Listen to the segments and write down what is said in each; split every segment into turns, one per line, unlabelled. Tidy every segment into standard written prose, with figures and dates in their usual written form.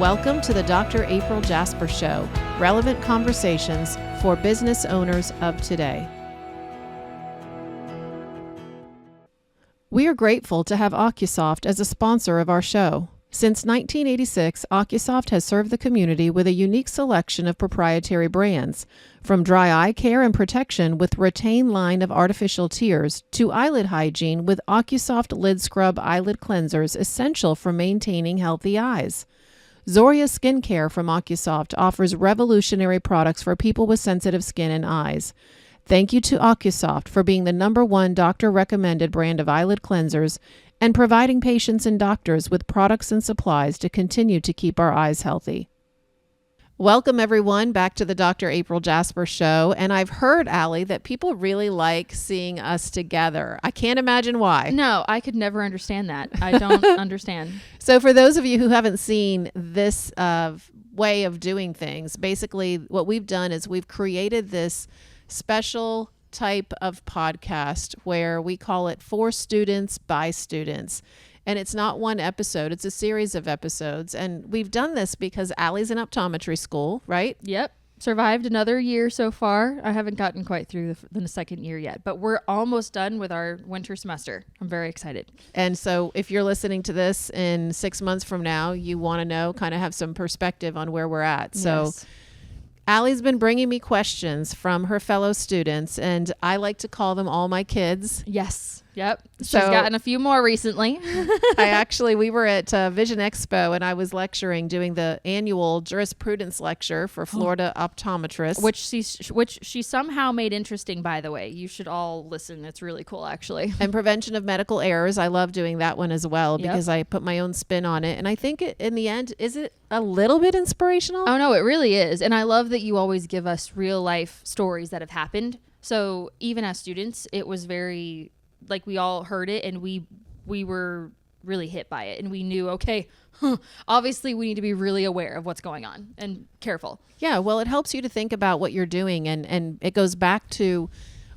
Welcome to the Dr. April Jasper Show, relevant conversations for business owners of today. We are grateful to have OcuSoft as a sponsor of our show. Since 1986, OcuSoft has served the community with a unique selection of proprietary brands, from dry eye care and protection with Retain line of artificial tears to eyelid hygiene with OcuSoft Lid Scrub eyelid cleansers essential for maintaining healthy eyes. Zoria Skincare from OcuSoft offers revolutionary products for people with sensitive skin and eyes. Thank you to OcuSoft for being the #1 doctor-recommended brand of eyelid cleansers and providing patients and doctors with products and supplies to continue to keep our eyes healthy. Welcome, everyone, back to the Dr. April Jasper Show. And I've heard, Allie, that people really like seeing us together. I can't imagine why.
No, I could never understand that. I don't understand.
So for those of you who haven't seen this way of doing things, basically what we've done is we've created this special type of podcast where we call it For Students by Students. And it's not one episode, it's a series of episodes. And we've done this because Allie's in optometry school, right?
Yep. Survived another year so far. I haven't gotten quite through the second year yet, but we're almost done with our winter semester. I'm very excited.
And so if you're listening to this in 6 months from now, you want to know, kind of have some perspective on where we're at. So
Yes.
Allie's been bringing me questions from her fellow students, and I like to call them all my kids.
Yes. Yep. She's
So-
gotten a few more recently.
We were at Vision Expo, and I was lecturing, doing the annual jurisprudence lecture for Florida optometrists.
which she somehow made interesting, by the way. You should all listen. It's really cool, actually.
And prevention of medical errors. I love doing that one as well
Yep.
because I put my own spin on it. And I think in the end, is it a little bit inspirational?
Oh, no, it really is. And I love that you always give us real life stories that have happened. So even as students, it was very, like, we all heard it and we were really hit by it. And we knew, okay, obviously we need to be really aware of what's going on and careful.
Yeah, well, it helps you to think about what you're doing. And it goes back to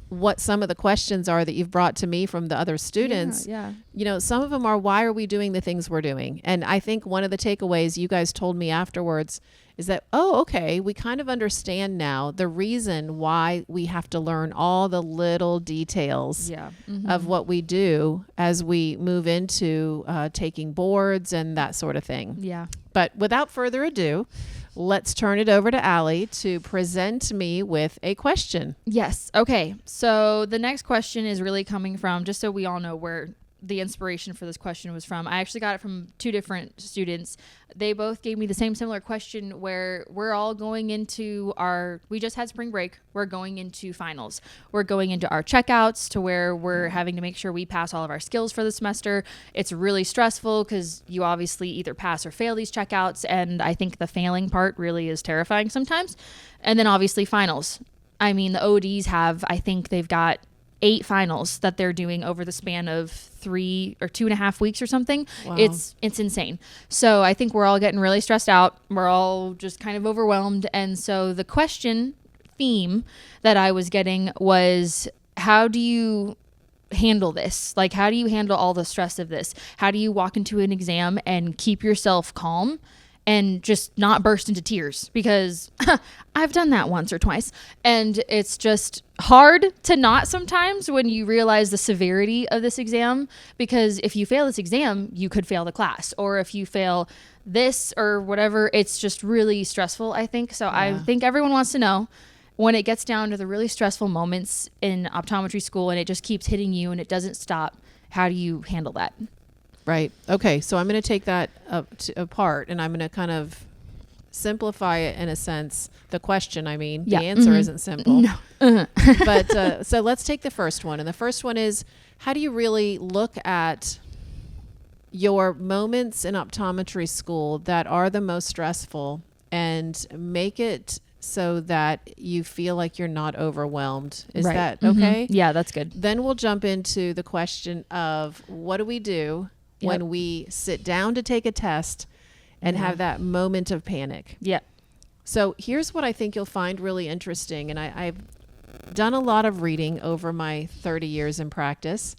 what some of the questions are that you've brought to me from the other students.
Yeah.
You know, some of them are, why are we doing the things we're doing? And I think one of the takeaways you guys told me afterwards is that, oh, okay, we kind of understand now the reason why we have to learn all the little details
Yeah.
of what we do as we move into taking boards and that sort of thing.
Yeah.
But without further ado, let's turn it over to Allie to present me with a question.
Yes. Okay. So the next question is really coming from, just so we all know where the inspiration for this question was from. I actually got it from two different students. They both gave me the same similar question where we're all going into we just had spring break. We're going into finals. We're going into our checkouts to where we're having to make sure we pass all of our skills for the semester. It's really stressful because you obviously either pass or fail these checkouts. And I think the failing part really is terrifying sometimes. And then obviously finals. I mean, the ODs I think they've got 8 finals that they're doing over the span of 3 or 2.5 weeks or something.
Wow.
It's insane. So I think we're all getting really stressed out. We're all just kind of overwhelmed. And so the question theme that I was getting was, how do you handle this? Like, how do you handle all the stress of this? How do you walk into an exam and keep yourself calm and just not burst into tears? Because I've done that once or twice. And it's just hard to not sometimes when you realize the severity of this exam. Because if you fail this exam, you could fail the class. Or if you fail this or whatever, it's just really stressful, I think. So
Yeah.
I think everyone wants to know, when it gets down to the really stressful moments in optometry school and it just keeps hitting you and it doesn't stop, how do you handle that?
Right. Okay. So I'm going to take that apart and I'm going to kind of simplify it in a sense. The question, the answer isn't simple.
No.
But so let's take the first one. And the first one is, how do you really look at your moments in optometry school that are the most stressful and make it so that you feel like you're not overwhelmed? Is
Right.
that okay?
Yeah, that's good.
Then we'll jump into the question of, what do we do
Yep.
when we sit down to take a test and have that moment of panic?
Yeah.
So here's what I think you'll find really interesting. And I've done a lot of reading over my 30 years in practice.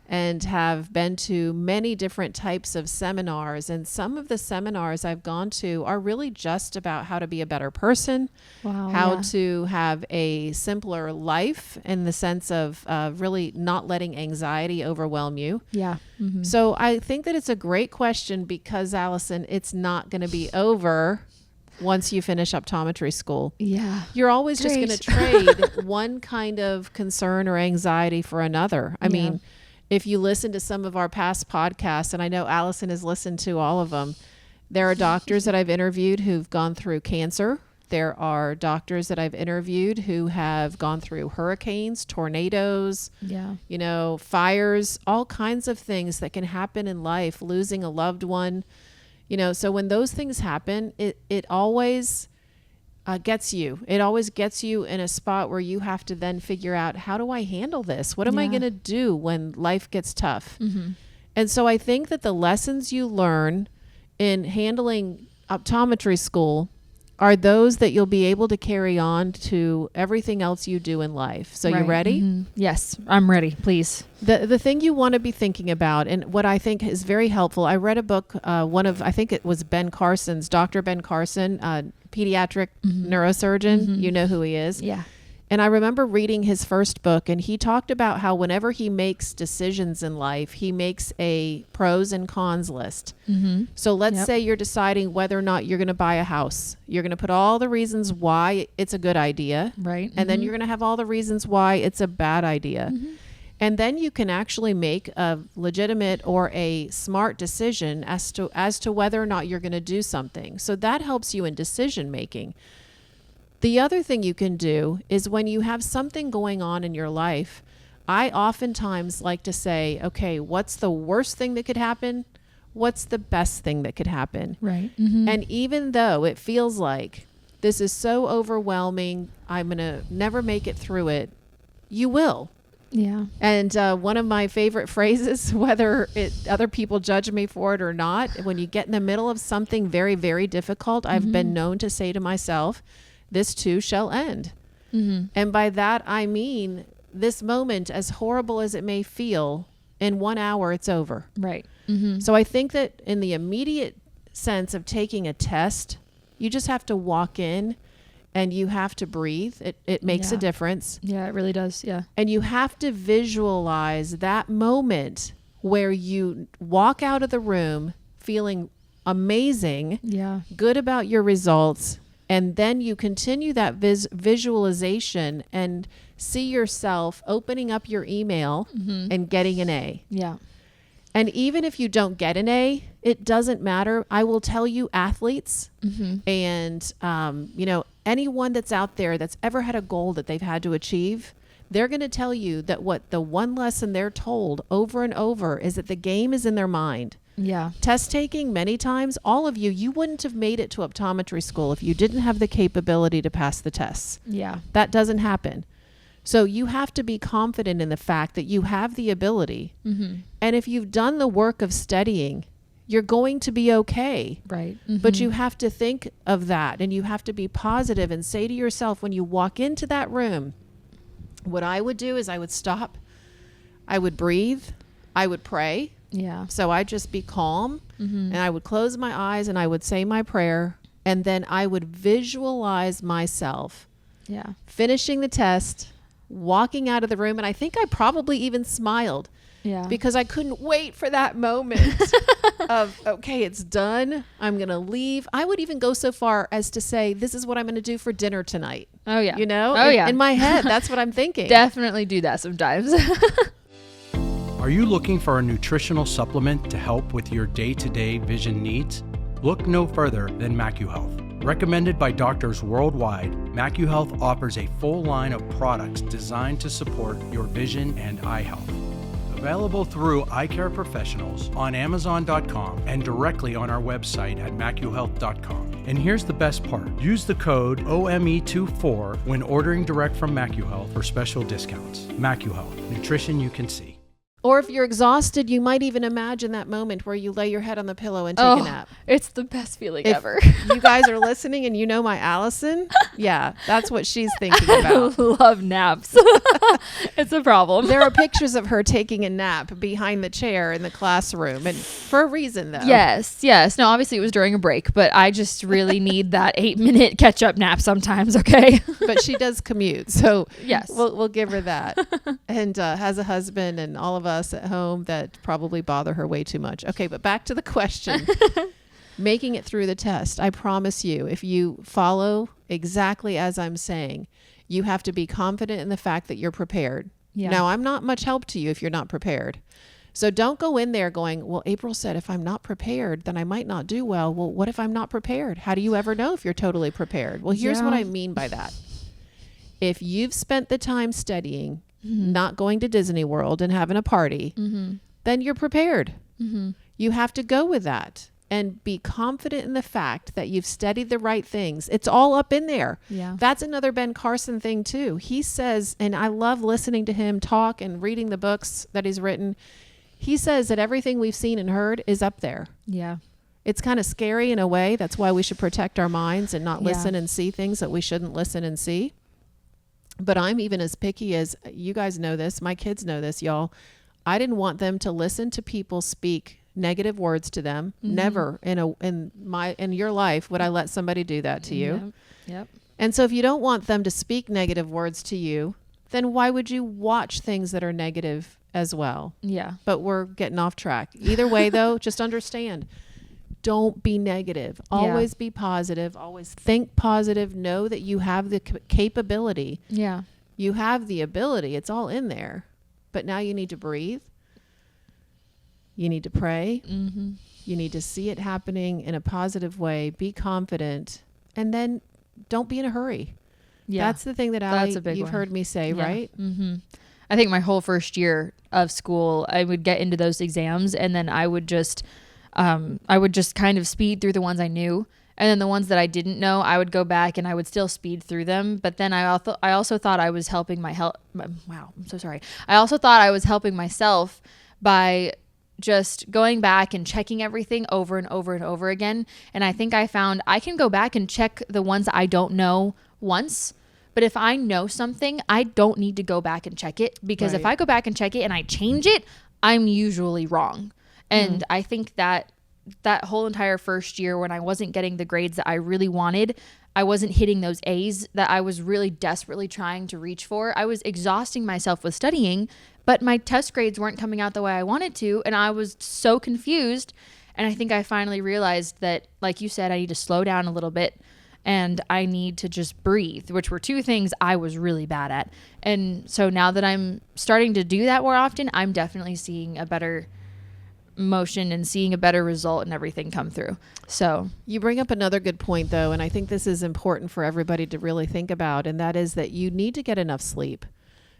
and have been to many different types of seminars. And some of the seminars I've gone to are really just about how to be a better person, how to have a simpler life in the sense of really not letting anxiety overwhelm you.
Yeah. Mm-hmm.
So I think that it's a great question because, Allison, it's not going to be over once you finish optometry school.
Yeah.
You're always just going to trade one kind of concern or anxiety for another. I mean, if you listen to some of our past podcasts, and I know Allison has listened to all of them, there are doctors that I've interviewed who've gone through cancer. There are doctors that I've interviewed who have gone through hurricanes, tornadoes, fires, all kinds of things that can happen in life, losing a loved one. So when those things happen, it always gets you. It always gets you in a spot where you have to then figure out, how do I handle this? What am I going to do when life gets tough? Mm-hmm. And so I think that the lessons you learn in handling optometry school are those that you'll be able to carry on to everything else you do in life. So you ready?
Mm-hmm. Yes, I'm ready. Please.
The thing you want to be thinking about, and what I think is very helpful, I read a book, I think it was Ben Carson's, Dr. Ben Carson, pediatric neurosurgeon. Mm-hmm. You know who he is.
Yeah.
And I remember reading his first book, and he talked about how whenever he makes decisions in life, he makes a pros and cons list. Mm-hmm. So let's say you're deciding whether or not you're going to buy a house. You're going to put all the reasons why it's a good idea.
Right.
And then you're going to have all the reasons why it's a bad idea. Mm-hmm. And then you can actually make a legitimate or a smart decision as to whether or not you're going to do something. So that helps you in decision making. The other thing you can do is when you have something going on in your life, I oftentimes like to say, okay, what's the worst thing that could happen? What's the best thing that could happen?
Right. Mm-hmm.
And even though it feels like this is so overwhelming, I'm going to never make it through it, you will.
Yeah.
And one of my favorite phrases, whether other people judge me for it or not, when you get in the middle of something very, very difficult, I've been known to say to myself, this too shall end. Mm-hmm. And by that, I mean, this moment, as horrible as it may feel, in 1 hour, it's over.
Right. Mm-hmm.
So I think that in the immediate sense of taking a test, you just have to walk in and you have to breathe. It makes a difference.
Yeah, it really does. Yeah.
And you have to visualize that moment where you walk out of the room feeling amazing, good about your results, and then you continue that visualization and see yourself opening up your email and getting an A.
Yeah.
And even if you don't get an A, it doesn't matter. I will tell you, athletes and, anyone that's out there that's ever had a goal that they've had to achieve, they're going to tell you that what the one lesson they're told over and over is that the game is in their mind.
Yeah.
Test taking, many times, all of you wouldn't have made it to optometry school if you didn't have the capability to pass the tests.
Yeah.
That doesn't happen. So you have to be confident in the fact that you have the ability. Mm-hmm. And if you've done the work of studying, you're going to be okay.
Right. Mm-hmm.
But you have to think of that, and you have to be positive and say to yourself, when you walk into that room, what I would do is I would stop, I would breathe, I would pray.
Yeah.
So I'd just be calm and I would close my eyes and I would say my prayer, and then I would visualize myself finishing the test, walking out of the room. And I think I probably even smiled because I couldn't wait for that moment of, okay, it's done. I'm going to leave. I would even go so far as to say, this is what I'm going to do for dinner tonight.
Oh, yeah.
You know?
Oh, yeah.
In my head, that's what I'm thinking.
Definitely do that sometimes.
Are you looking for a nutritional supplement to help with your day-to-day vision needs? Look no further than MacuHealth. Recommended by doctors worldwide, MacuHealth offers a full line of products designed to support your vision and eye health. Available through eye care professionals on Amazon.com and directly on our website at MacuHealth.com. And here's the best part. Use the code OME24 when ordering direct from MacuHealth for special discounts. MacuHealth, nutrition you can see.
Or if you're exhausted, you might even imagine that moment where you lay your head on the pillow and take a nap.
It's the best feeling
If
ever.
you guys are listening and you know my Allison, yeah, that's what she's thinking about.
I love naps. It's a problem.
There are pictures of her taking a nap behind the chair in the classroom, and for a reason, though.
Yes. No, obviously it was during a break, but I just really need that 8-minute catch-up nap sometimes, okay?
But she does commute, so
Yes.
we'll give her that. And has a husband and all of us at home that probably bother her way too much. Okay, but back to the question. Making it through the test. I promise you, if you follow exactly as I'm saying, you have to be confident in the fact that you're prepared.
Yeah.
Now, I'm not much help to you if you're not prepared. So don't go in there going, well, April said if I'm not prepared, then I might not do well. Well, what if I'm not prepared? How do you ever know if you're totally prepared? Well, here's what I mean by that. If you've spent the time studying, not going to Disney World and having a party, then you're prepared. You have to go with that and be confident in the fact that you've studied the right things. It's all up in there.
Yeah.
That's another Ben Carson thing too. He says, and I love listening to him talk and reading the books that he's written. He says that everything we've seen and heard is up there.
Yeah.
It's kind of scary in a way. That's why we should protect our minds and not
Yeah.
listen and see things that we shouldn't listen and see. But I'm even as picky as you guys know this. My kids know this, y'all. I didn't want them to listen to people speak negative words to them. Never in your life would I let somebody do that to you.
Yep.
And so if you don't want them to speak negative words to you, then why would you watch things that are negative as well?
Yeah.
But we're getting off track. Either way, though, just understand. Don't be negative. Always be positive. Always think positive. Know that you have the capability.
Yeah.
You have the ability. It's all in there. But now you need to breathe. You need to pray. You need to see it happening in a positive way. Be confident. And then don't be in a hurry.
Yeah.
That's the thing that
That's a big
you've
one.
heard me say, right?
I think my whole first year of school, I would get into those exams and then I would just kind of speed through the ones I knew. And then the ones that I didn't know, I would go back and I would still speed through them. But then I also thought I was helping wow, I'm so sorry. I also thought I was helping myself by just going back and checking everything over and over and over again. And I think I found I can go back and check the ones I don't know once. But if I know something, I don't need to go back and check it, because if I go back and check it and I change it, I'm usually wrong. And I think that whole entire first year, when I wasn't getting the grades that I really wanted, I wasn't hitting those A's that I was really desperately trying to reach for. I was exhausting myself with studying, but my test grades weren't coming out the way I wanted to. And I was so confused. And I think I finally realized that, like you said, I need to slow down a little bit and I need to just breathe, which were two things I was really bad at. And so now that I'm starting to do that more often, I'm definitely seeing a better motion and seeing a better result and everything come through. So
you bring up another good point, though, and I think this is important for everybody to really think about, and that is that you need to get enough sleep.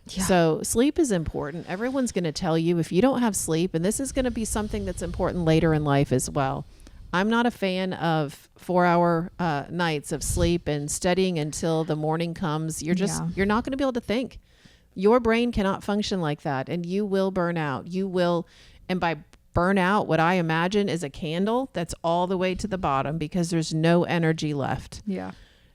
Yeah.
So sleep is important. Everyone's going to tell you if you don't have sleep, and this is going to be something that's important later in life as well. I'm not a fan of 4-hour nights of sleep and studying until the morning comes. You're not going to be able to think. Your brain cannot function like that, and you will burn out. You will, and by burn out, what I imagine is a candle that's all the way to the bottom because there's no energy left.
yeah.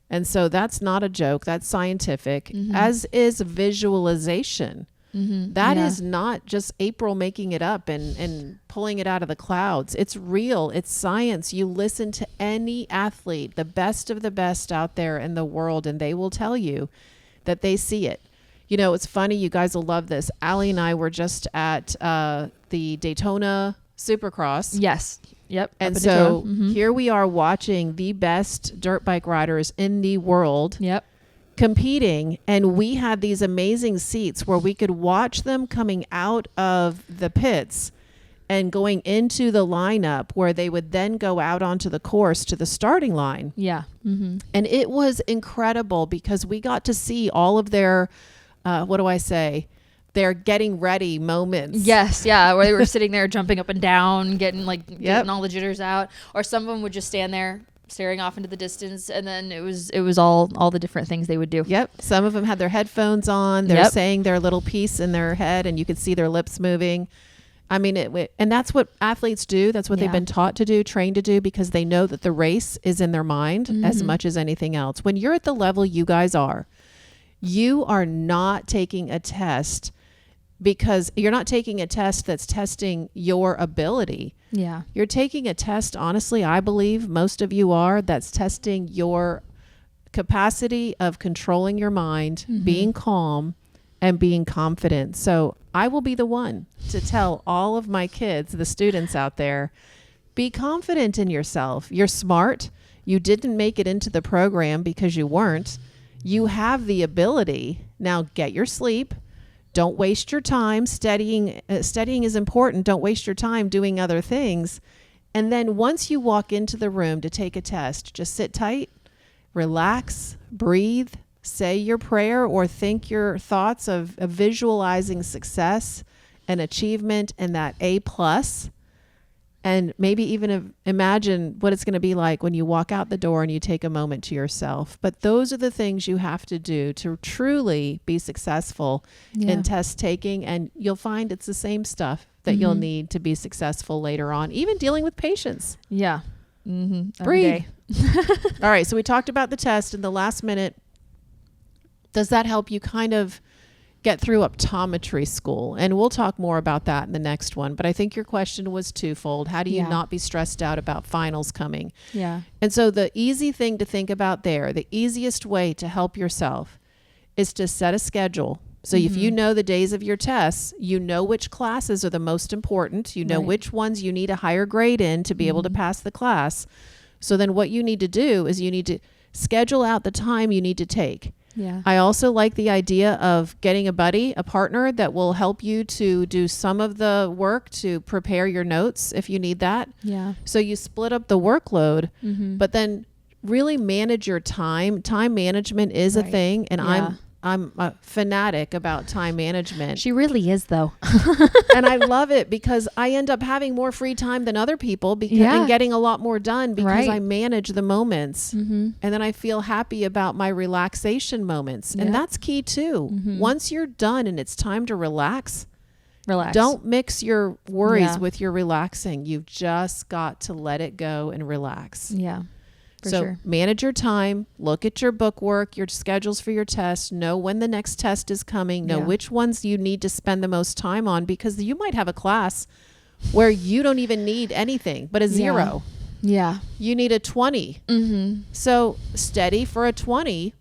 And so that's not a joke. That's scientific, as is visualization. That is not just April making it up and pulling it out of the clouds. It's real. It's science. You listen to any athlete, the best of the best out there in the world, and they will tell you that they see it. You know, it's funny. You guys will love this. Allie and I were just at the Daytona Supercross.
Yes. Yep.
And so here we are watching the best dirt bike riders in the world.
Yep.
Competing, and we had these amazing seats where we could watch them coming out of the pits and going into the lineup, where they would then go out onto the course to the starting line.
Yeah.
And it was incredible because we got to see all of their their getting ready moments.
Yes. Yeah. Where they were sitting there jumping up and down, getting all the jitters out, or some of them would just stand there staring off into the distance, and then it was all the different things they would do.
Yep. Some of them had their headphones on. They're
Yep.
saying their little piece in their head, and you could see their lips moving. I mean, and that's what athletes do. That's what they've
Yeah.
been taught to do, trained to do, because they know that the race is in their mind as much as anything else. When you're at the level you guys are, you are not taking a test because you're not taking a test that's testing your ability.
Yeah.
You're taking a test, honestly, I believe most of you are, that's testing your capacity of controlling your mind, being calm, and being confident. So I will be the one to tell all of my kids, the students out there, be confident in yourself. You're smart. You didn't make it into the program because you weren't. You have the ability. Now get your sleep. Don't waste your time studying. Studying is important. Don't waste your time doing other things. And then once you walk into the room to take a test, just sit tight, relax, breathe, say your prayer, or think your thoughts of visualizing success and achievement and that A+, and maybe even imagine what it's going to be like when you walk out the door and you take a moment to yourself. But those are the things you have to do to truly be successful in test taking, and you'll find it's the same stuff that you'll need to be successful later on, even dealing with patients.
Yeah.
Breathe. All right, so we talked about the test in the last minute. Does that help you kind of get through optometry school? And we'll talk more about that in the next one. But I think your question was twofold. How do you not be stressed out about finals coming?
Yeah.
And so the easy thing to think about there, the easiest way to help yourself is to set a schedule. So if you know the days of your tests, you know which classes are the most important. You know which ones you need a higher grade in to be able to pass the class. So then what you need to do is you need to schedule out the time you need to take.
Yeah.
I also like the idea of getting a buddy, a partner that will help you to do some of the work to prepare your notes if you need that.
Yeah.
So you split up the workload, but then really manage your time. Time management is a thing, and I'm a fanatic about time management.
She really is, though.
And I love it because I end up having more free time than other people and getting a lot more done because I manage the moments. And then I feel happy about my relaxation moments. And that's key too. Once you're done and it's time to relax, don't mix your worries with your relaxing. You've just got to let it go and relax.
Yeah.
So manage your time, look at your book work, your schedules for your tests, know when the next test is coming, know which ones you need to spend the most time on, because you might have a class where you don't even need anything but a 0.
Yeah.
You need a 20. So study for a 20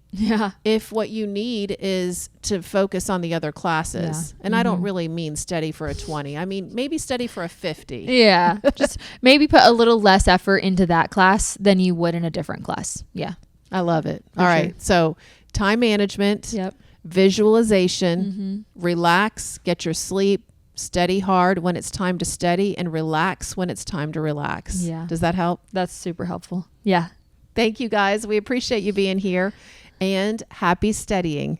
if what you need is to focus on the other classes. And I don't really mean study for a 20. I mean, maybe study for a 50.
Yeah. Just maybe put a little less effort into that class than you would in a different class. Yeah.
I love it. All right. So time management, visualization, relax, get your sleep, study hard when it's time to study, and relax when it's time to relax.
Yeah.
Does that help?
That's super helpful. Yeah.
Thank you guys. We appreciate you being here, and happy studying.